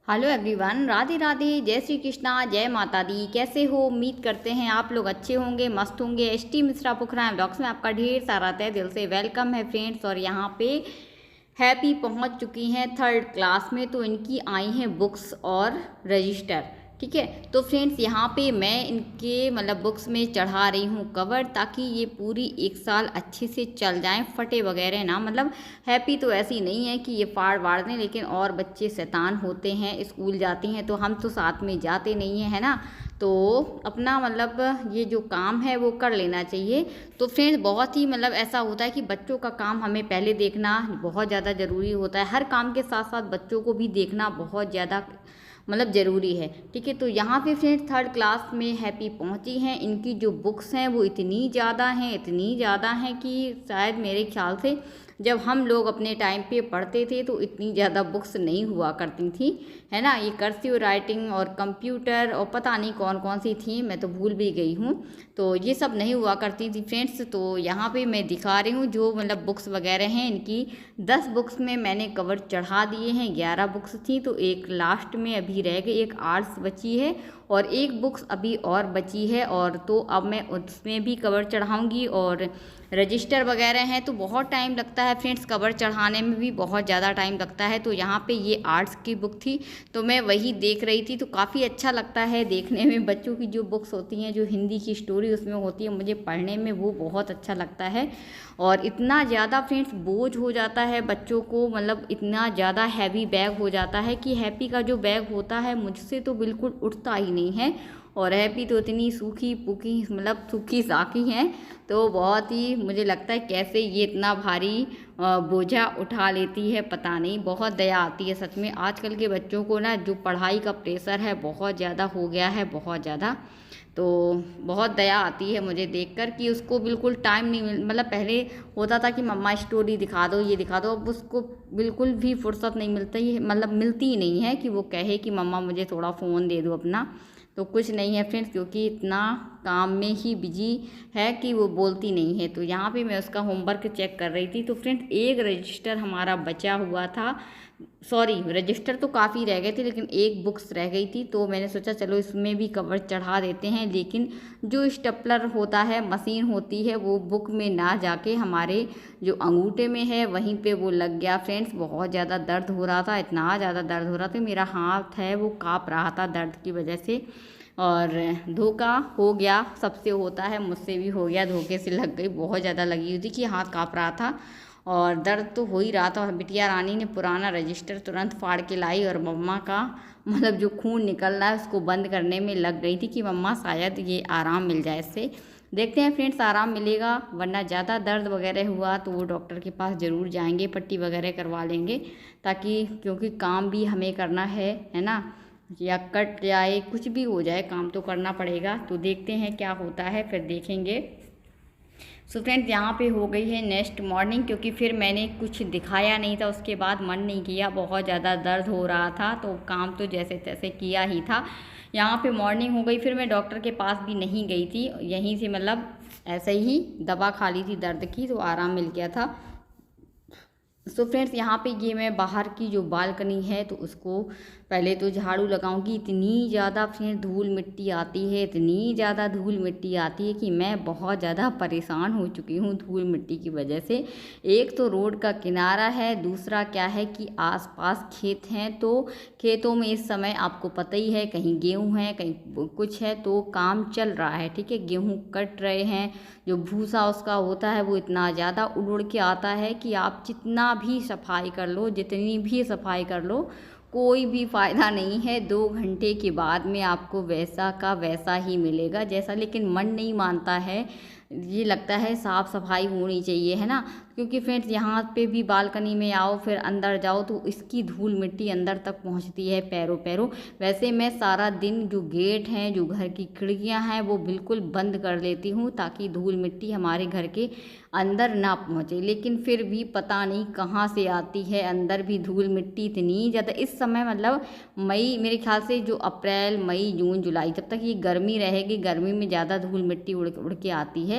Hello everyone, Radhe Radhe, जय श्री कृष्णा, जय माता दी। कैसे हो? उम्मीद करते हैं आप लोग अच्छे होंगे, मस्त होंगे। एसटी मिश्रा पोखरा ब्लॉग्स में आपका ढेर सारा तहे दिल से वेलकम है फ्रेंड्स। और यहाँ पे हैप्पी पहुँच चुकी हैं थर्ड क्लास में, तो इनकी आई हैं बुक्स और रजिस्टर। ठीक है, तो फ्रेंड्स यहाँ पे मैं इनके मतलब बुक्स में चढ़ा रही हूँ कवर, ताकि ये पूरी एक साल अच्छे से चल जाएं, फटे वगैरह ना। मतलब हैप्पी तो ऐसी नहीं है कि ये फाड़ वाड़ दें, लेकिन और बच्चे शैतान होते हैं, स्कूल जाती हैं, तो हम तो साथ में जाते नहीं हैं, है ना। तो अपना मतलब ये जो काम है वो कर लेना चाहिए। तो फ्रेंड्स बहुत ही मतलब ऐसा होता है कि बच्चों का काम हमें पहले देखना बहुत ज़्यादा ज़रूरी होता है। हर काम के साथ साथ बच्चों को भी देखना बहुत ज़्यादा मतलब ज़रूरी है। ठीक है, तो यहाँ पे फ्रेंड्स थर्ड क्लास में हैप्पी पहुँची हैं। इनकी जो बुक्स हैं वो इतनी ज़्यादा हैं कि शायद मेरे ख्याल से जब हम लोग अपने टाइम पे पढ़ते थे तो इतनी ज़्यादा बुक्स नहीं हुआ करती थी, है ना। ये कर्सिव राइटिंग और कंप्यूटर और पता नहीं कौन कौन सी थी, मैं तो भूल भी गई हूँ। तो ये सब नहीं हुआ करती थी फ्रेंड्स। तो यहाँ पे मैं दिखा रही हूँ जो मतलब बुक्स वगैरह हैं इनकी। 10 बुक्स में मैंने कवर चढ़ा दिए हैं, 11 बुक्स थी तो एक लास्ट में अभी रह गई, एक आर्ट्स बची है और एक बुक्स अभी और बची है। और तो अब मैं उसमें भी कवर चढ़ाऊँगी। और रजिस्टर वगैरह हैं तो बहुत टाइम लगता है फ्रेंड्स, कवर चढ़ाने में भी बहुत ज़्यादा टाइम लगता है। तो यहाँ पे ये आर्ट्स की बुक थी तो मैं वही देख रही थी, तो काफ़ी अच्छा लगता है देखने में। बच्चों की जो बुक्स होती हैं, जो हिंदी की स्टोरी उसमें होती है, मुझे पढ़ने में वो बहुत अच्छा लगता है। और इतना ज़्यादा फ्रेंड्स बोझ हो जाता है बच्चों को, मतलब इतना ज़्यादा हैवी बैग हो जाता है कि हैप्पी का जो बैग होता है मुझसे तो बिल्कुल उठता ही नहीं है। और हैप्पी तो इतनी सूखी पुखी मतलब सूखी साखी हैं, तो बहुत ही मुझे लगता है कैसे ये इतना भारी बोझा उठा लेती है, पता नहीं। बहुत दया आती है सच में। आजकल के बच्चों को ना जो पढ़ाई का प्रेशर है बहुत ज़्यादा हो गया है, बहुत ज़्यादा। तो बहुत दया आती है मुझे देखकर कि उसको बिल्कुल टाइम नहीं मतलब पहले होता था कि मम्मा स्टोरी दिखा दो, ये दिखा दो, अब उसको बिल्कुल भी फुर्सत नहीं मिलती है, मतलब मिलती ही नहीं है कि वो कहे कि मम्मा मुझे थोड़ा फ़ोन दे दो अपना। तो कुछ नहीं है फ्रेंड्स, क्योंकि इतना काम में ही बिजी है कि वो बोलती नहीं है। तो यहाँ पे मैं उसका होमवर्क चेक कर रही थी। तो फ्रेंड्स एक रजिस्टर हमारा बचा हुआ था, सॉरी रजिस्टर तो काफ़ी रह गए थे लेकिन एक बुक्स रह गई थी, तो मैंने सोचा चलो इसमें भी कवर चढ़ा देते हैं। लेकिन जो स्टेपलर होता है, मशीन होती है, वो बुक में ना जाके हमारे जो अंगूठे में है वहीं पे वो लग गया फ्रेंड्स। बहुत ज़्यादा दर्द हो रहा था, इतना ज़्यादा दर्द हो रहा था, मेरा हाथ है वो काँप रहा था दर्द की वजह से। और धोखा हो गया, सबसे होता है, मुझसे भी हो गया, धोखे से लग गई, बहुत ज़्यादा लगी हुई थी कि हाथ काँप रहा था और दर्द तो हो ही रहा था। और बिटिया रानी ने पुराना रजिस्टर तुरंत फाड़ के लाई और मम्मा का मतलब जो खून निकल रहा है उसको बंद करने में लग गई थी कि मम्मा शायद ये आराम मिल जाए इससे। देखते हैं फ्रेंड्स आराम मिलेगा, वरना ज़्यादा दर्द वगैरह हुआ तो वो डॉक्टर के पास ज़रूर जाएंगे, पट्टी वगैरह करवा लेंगे, ताकि क्योंकि काम भी हमें करना है ना। या कट जाए कुछ भी हो जाए, काम तो करना पड़ेगा। तो देखते हैं क्या होता है, फिर देखेंगे। सो फ्रेंड्स यहाँ पे हो गई है नेक्स्ट मॉर्निंग, क्योंकि फिर मैंने कुछ दिखाया नहीं था, उसके बाद मन नहीं किया, बहुत ज़्यादा दर्द हो रहा था तो काम तो जैसे तैसे किया ही था। यहाँ पे मॉर्निंग हो गई, फिर मैं डॉक्टर के पास भी नहीं गई थी, यहीं से मतलब ऐसे ही दवा खा ली थी दर्द की, तो आराम मिल गया था। सो फ्रेंड्स यहाँ पे ये मैं बाहर की जो बालकनी है तो उसको पहले तो झाड़ू लगाऊंगी। इतनी ज़्यादा फ्रेंड्स धूल मिट्टी आती है, इतनी ज़्यादा धूल मिट्टी आती है कि मैं बहुत ज़्यादा परेशान हो चुकी हूँ धूल मिट्टी की वजह से। एक तो रोड का किनारा है, दूसरा क्या है कि आसपास खेत हैं, तो खेतों में इस समय आपको पता ही है कहीं गेहूँ है कहीं कुछ है, तो काम चल रहा है। ठीक है, गेहूँ कट रहे हैं, जो भूसा उसका होता है वो इतना ज़्यादा उड़ उड़ के आता है कि आप जितना भी सफाई कर लो, जितनी भी सफाई कर लो, कोई भी फ़ायदा नहीं है। 2 घंटे के बाद में आपको वैसा का वैसा ही मिलेगा जैसा, लेकिन मन नहीं मानता है। ये लगता है साफ़ सफाई होनी चाहिए, है ना। क्योंकि फ्रेंड्स यहाँ पे भी बालकनी में आओ फिर अंदर जाओ तो इसकी धूल मिट्टी अंदर तक पहुँचती है पैरों पैरों। वैसे मैं सारा दिन जो गेट हैं, जो घर की खिड़कियाँ हैं, वो बिल्कुल बंद कर लेती हूँ ताकि धूल मिट्टी हमारे घर के अंदर ना पहुँचे, लेकिन फिर भी पता नहीं कहाँ से आती है अंदर भी धूल मिट्टी इतनी ज़्यादा। इस समय मतलब मई, मेरे ख्याल से जो अप्रैल मई जून जुलाई, जब तक ये गर्मी रहेगी, गर्मी में ज़्यादा धूल मिट्टी उड़ उड़ के आती है।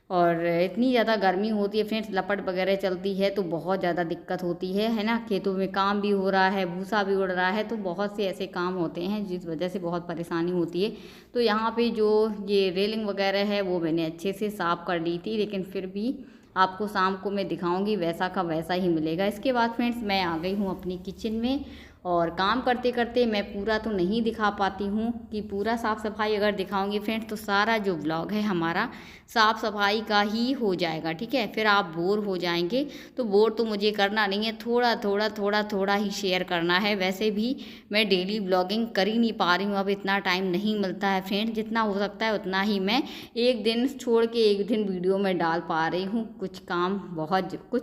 और इतनी ज़्यादा गर्मी होती है फ्रेंड्स, लपट वगैरह चलती है तो बहुत ज़्यादा दिक्कत होती है ना। खेतों में काम भी हो रहा है, भूसा भी उड़ रहा है, तो बहुत से ऐसे काम होते हैं जिस वजह से बहुत परेशानी होती है। तो यहाँ पे जो ये रेलिंग वगैरह है वो मैंने अच्छे से साफ़ कर ली थी, लेकिन फिर भी आपको शाम को मैं दिखाऊंगी, वैसा का वैसा ही मिलेगा। इसके बाद फ्रेंड्स मैं आ गई हूँ अपनी किचन में, और काम करते करते मैं पूरा तो नहीं दिखा पाती हूँ कि पूरा साफ़ सफाई अगर दिखाऊंगी फ्रेंड्स तो सारा जो व्लॉग है हमारा साफ़ सफाई का ही हो जाएगा, ठीक है। फिर आप बोर हो जाएंगे, तो बोर तो मुझे करना नहीं है, थोड़ा ही शेयर करना है। वैसे भी मैं डेली ब्लॉगिंग कर ही नहीं पा रही हूँ, अब इतना टाइम नहीं मिलता है फ्रेंड्स, जितना हो सकता है उतना ही मैं एक दिन छोड़ के एक दिन वीडियो में डाल पा रही हूँ। कुछ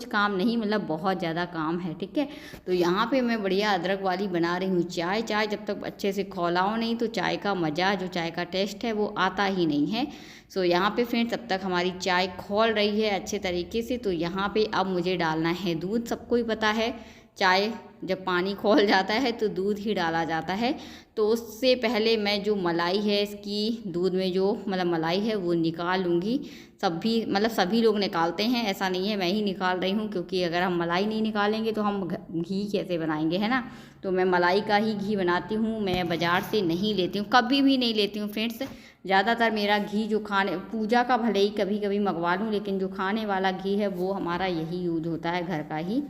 काम नहीं, मतलब बहुत ज़्यादा काम है, ठीक है। तो यहाँ पे मैं बढ़िया अदरक वाली बना रही हूँ चाय। जब तक अच्छे से खौलाओ नहीं तो चाय का मज़ा, जो चाय का टेस्ट है वो आता ही नहीं है। सो यहाँ पे फ्रेंड्स तब तक हमारी चाय खौल रही है अच्छे तरीके से। तो यहाँ पे अब मुझे डालना है दूध। सबको ही पता है चाय जब पानी खौल जाता है तो दूध ही डाला जाता है। तो उससे पहले मैं जो मलाई है इसकी, दूध में जो मतलब मलाई है वो निकाल लूँगी। सभी लोग निकालते हैं, ऐसा नहीं है मैं ही निकाल रही हूँ, क्योंकि अगर हम मलाई नहीं निकालेंगे तो हम घी कैसे बनाएंगे, है ना। तो मैं मलाई का ही घी बनाती हूँ, मैं बाज़ार से नहीं लेती हूँ, कभी भी नहीं लेती हूँ फ्रेंड्स। ज़्यादातर मेरा घी जो खाने पूजा का भले ही कभी कभी मंगवा लूँ, लेकिन जो खाने वाला घी है वो हमारा यही यूज होता है, घर का ही।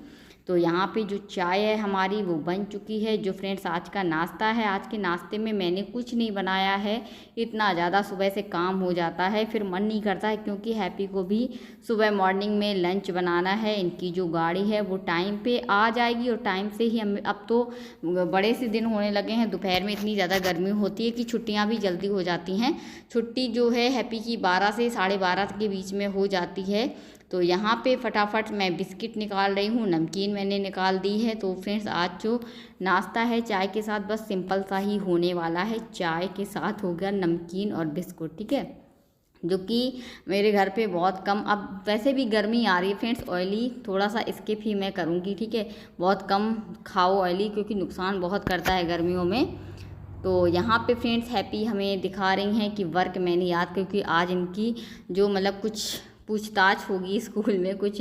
तो यहाँ पे जो चाय है हमारी वो बन चुकी है। जो फ्रेंड्स आज का नाश्ता है, आज के नाश्ते में मैंने कुछ नहीं बनाया है, इतना ज़्यादा सुबह से काम हो जाता है, फिर मन नहीं करता है, क्योंकि हैप्पी को भी सुबह मॉर्निंग में लंच बनाना है। इनकी जो गाड़ी है वो टाइम पे आ जाएगी, और टाइम से ही हम अब तो बड़े से दिन होने लगे हैं। दोपहर में इतनी ज़्यादा गर्मी होती है कि छुट्टियाँ भी जल्दी हो जाती हैं। छुट्टी जो है हैप्पी की 12 से 12:30 के बीच में हो जाती है। तो यहाँ पे फटाफट मैं बिस्किट निकाल रही हूँ, नमकीन मैंने निकाल दी है। तो फ्रेंड्स आज जो नाश्ता है चाय के साथ बस सिंपल सा ही होने वाला है। चाय के साथ हो गया नमकीन और बिस्कुट, ठीक है, जो कि मेरे घर पे बहुत कम, अब वैसे भी गर्मी आ रही है फ्रेंड्स, ऑयली थोड़ा सा स्किप ही मैं करूँगी, ठीक है। बहुत कम खाओ ऑयली, क्योंकि नुकसान बहुत करता है गर्मियों में। तो यहाँ पे फ्रेंड्स हैप्पी हमें दिखा रही हैं कि वर्क मैंने याद, क्योंकि आज इनकी जो मतलब कुछ पूछताछ होगी स्कूल में, कुछ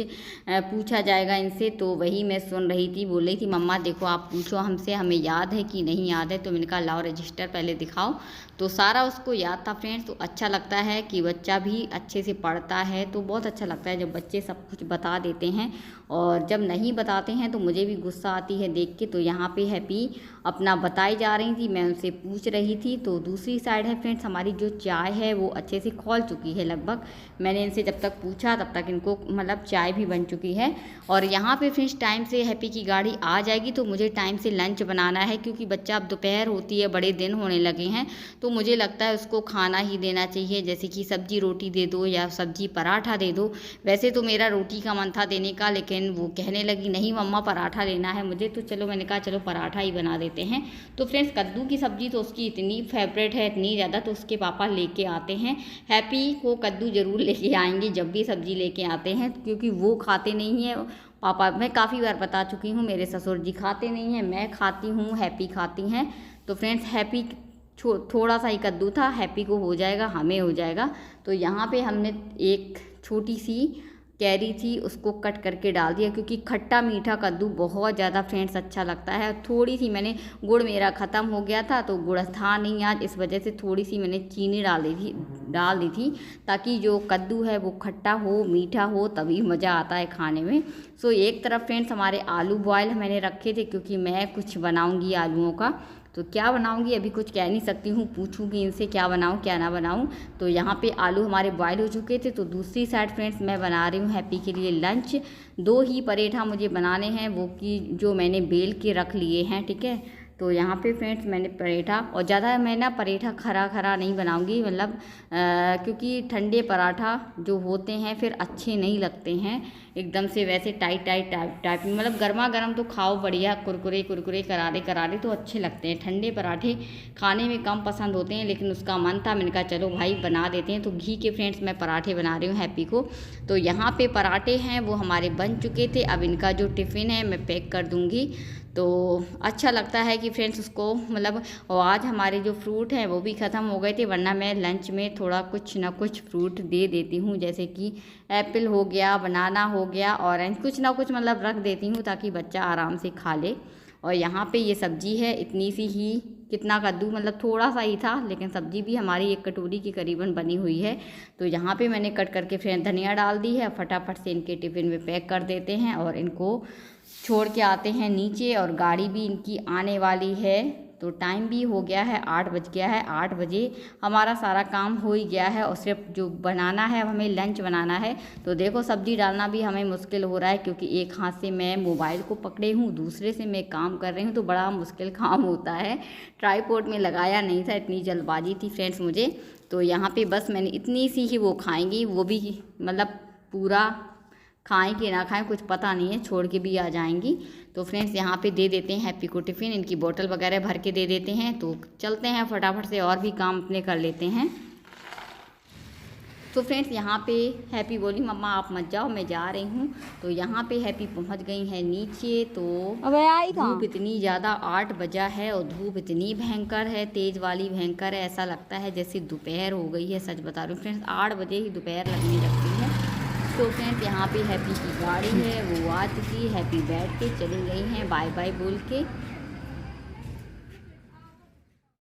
पूछा जाएगा इनसे, तो वही मैं सुन रही थी। बोल रही थी मम्मा देखो आप पूछो हमसे, हमें याद है कि नहीं याद है। तो मैंने कहा लाओ रजिस्टर पहले दिखाओ। तो सारा उसको याद था फ्रेंड्स। तो अच्छा लगता है कि बच्चा भी अच्छे से पढ़ता है, तो बहुत अच्छा लगता है जब बच्चे सब कुछ बता देते हैं, और जब नहीं बताते हैं तो मुझे भी गुस्सा आती है देख के। तो यहाँ पे हैप्पी अपना बताई जा रही थी, मैं उनसे पूछ रही थी। तो दूसरी साइड है फ्रेंड्स हमारी जो चाय है वो अच्छे से खौल चुकी है लगभग। मैंने इनसे जब तक पूछा तब तक इनको मतलब चाय भी बन चुकी है। और यहाँ पे फ्रेंड्स टाइम से हैप्पी की गाड़ी आ जाएगी, तो मुझे टाइम से लंच बनाना है, क्योंकि बच्चा अब दोपहर होती है, बड़े दिन होने लगे हैं, तो मुझे लगता है उसको खाना ही देना चाहिए, जैसे कि सब्जी रोटी दे दो या सब्जी पराठा दे दो। वैसे तो मेरा रोटी का मन था देने का, लेकिन वो कहने लगी नहीं मम्मा पराठा लेना है मुझे। तो चलो मैंने कहा चलो पराठा ही बना देते हैं। तो फ्रेंड्स कद्दू की सब्जी तो उसकी इतनी फेवरेट है, इतनी ज़्यादा, तो उसके पापा लेके आते हैं। हैप्पी को कद्दू ज़रूर लेके आएंगे जब भी सब्जी लेके आते हैं, क्योंकि वो खाते नहीं है पापा। मैं काफ़ी बार बता चुकी हूँ, मेरे ससुर जी खाते नहीं हैं, मैं खाती हूँ, हैप्पी खाती हैं। तो फ्रेंड्स हैप्पी थोड़ा सा ही कद्दू था, हैप्पी को हो जाएगा, हमें हो जाएगा। तो यहाँ पे हमने एक छोटी सी कैरी थी उसको कट करके डाल दिया, क्योंकि खट्टा मीठा कद्दू बहुत ज़्यादा फ्रेंड्स अच्छा लगता है। थोड़ी सी मैंने गुड़ मेरा ख़त्म हो गया था, तो गुड़ था नहीं आज, इस वजह से थोड़ी सी मैंने चीनी डाल दी थी, ताकि जो कद्दू है वो खट्टा हो मीठा हो, तभी मज़ा आता है खाने में। सो एक तरफ फ्रेंड्स हमारे आलू बॉयल मैंने रखे थे, क्योंकि मैं कुछ बनाऊँगी आलूओं का। तो क्या बनाऊंगी अभी कुछ कह नहीं सकती हूँ, पूछूंगी इनसे क्या बनाऊँ क्या ना बनाऊँ। तो यहाँ पे आलू हमारे बॉयल हो चुके थे। तो दूसरी साइड फ्रेंड्स मैं बना रही हूँ हैप्पी के लिए लंच। 2 ही पराठा मुझे बनाने हैं, वो कि जो मैंने बेल के रख लिए हैं, ठीक है। तो यहाँ पे फ्रेंड्स मैंने पराठा, और ज़्यादा मैं ना पराठा खरा नहीं बनाऊंगी, मतलब क्योंकि ठंडे पराठा जो होते हैं फिर अच्छे नहीं लगते हैं एकदम से, वैसे टाइट मतलब गर्मा गर्म तो खाओ बढ़िया, कुरकुरे करारे तो अच्छे लगते हैं। ठंडे पराठे खाने में कम पसंद होते हैं, लेकिन उसका मन था, मैंने कहा चलो भाई बना देते हैं। तो घी के फ्रेंड्स मैं पराठे बना रही हूँ हैप्पी को। तो यहाँ पे पराठे हैं वो हमारे बन चुके थे, अब इनका जो टिफ़िन है मैं पैक कर दूँगी। तो अच्छा लगता है कि फ्रेंड्स उसको मतलब। और आज हमारे जो फ्रूट हैं वो भी ख़त्म हो गए थे, वरना मैं लंच में थोड़ा कुछ ना कुछ फ्रूट दे देती हूँ, जैसे कि एप्पल हो गया, बनाना हो गया, ऑरेंज, कुछ ना कुछ मतलब रख देती हूँ ताकि बच्चा आराम से खा ले। और यहाँ पे ये सब्जी है इतनी सी ही, कितना कद्दू मतलब थोड़ा सा ही था, लेकिन सब्जी भी हमारी 1 कटोरी की करीबन बनी हुई है। तो यहाँ पे मैंने कट करके फिर धनिया डाल दी है, फटाफट से इनके टिफ़िन में पैक कर देते हैं और इनको छोड़ के आते हैं नीचे। और गाड़ी भी इनकी आने वाली है, तो टाइम भी हो गया है, 8 बज गया है। 8 बजे हमारा सारा काम हो ही गया है और सिर्फ जो बनाना है, अब हमें लंच बनाना है। तो देखो सब्जी डालना भी हमें मुश्किल हो रहा है, क्योंकि एक हाथ से मैं मोबाइल को पकड़े हूँ, दूसरे से मैं काम कर रही हूँ, तो बड़ा मुश्किल काम होता है। ट्राईपॉड में लगाया नहीं था, इतनी जल्दबाजी थी फ्रेंड्स मुझे। तो यहाँ पे बस मैंने इतनी सी ही वो खाएंगी, वो भी मतलब पूरा खाएं कि ना खाएं कुछ पता नहीं है, छोड़ के भी आ जाएंगी। तो फ्रेंड्स यहाँ पे दे देते हैं हैप्पी को टिफ़िन, इनकी बोतल वगैरह भर के दे देते हैं। तो चलते हैं फटाफट से और भी काम अपने कर लेते हैं। तो फ्रेंड्स यहाँ पे हैप्पी बोली मम्मा आप मत जाओ, मैं जा रही हूँ। तो यहाँ पे हैप्पी पहुँच गई है नीचे। तो अबे आई धूप इतनी ज़्यादा 8 बजा है और धूप इतनी भयंकर है, तेज़ वाली भयंकर है, ऐसा लगता है जैसे दोपहर हो गई है। सच बता रही हूँ फ्रेंड्स, 8 बजे ही दोपहर लगने लगती है। तो फ्रेंड्स यहाँ पे हैप्पी की गाड़ी है, वो आ चुकी है। हैप्पी बैठ के चली गई हैं बाय बाय बोल के।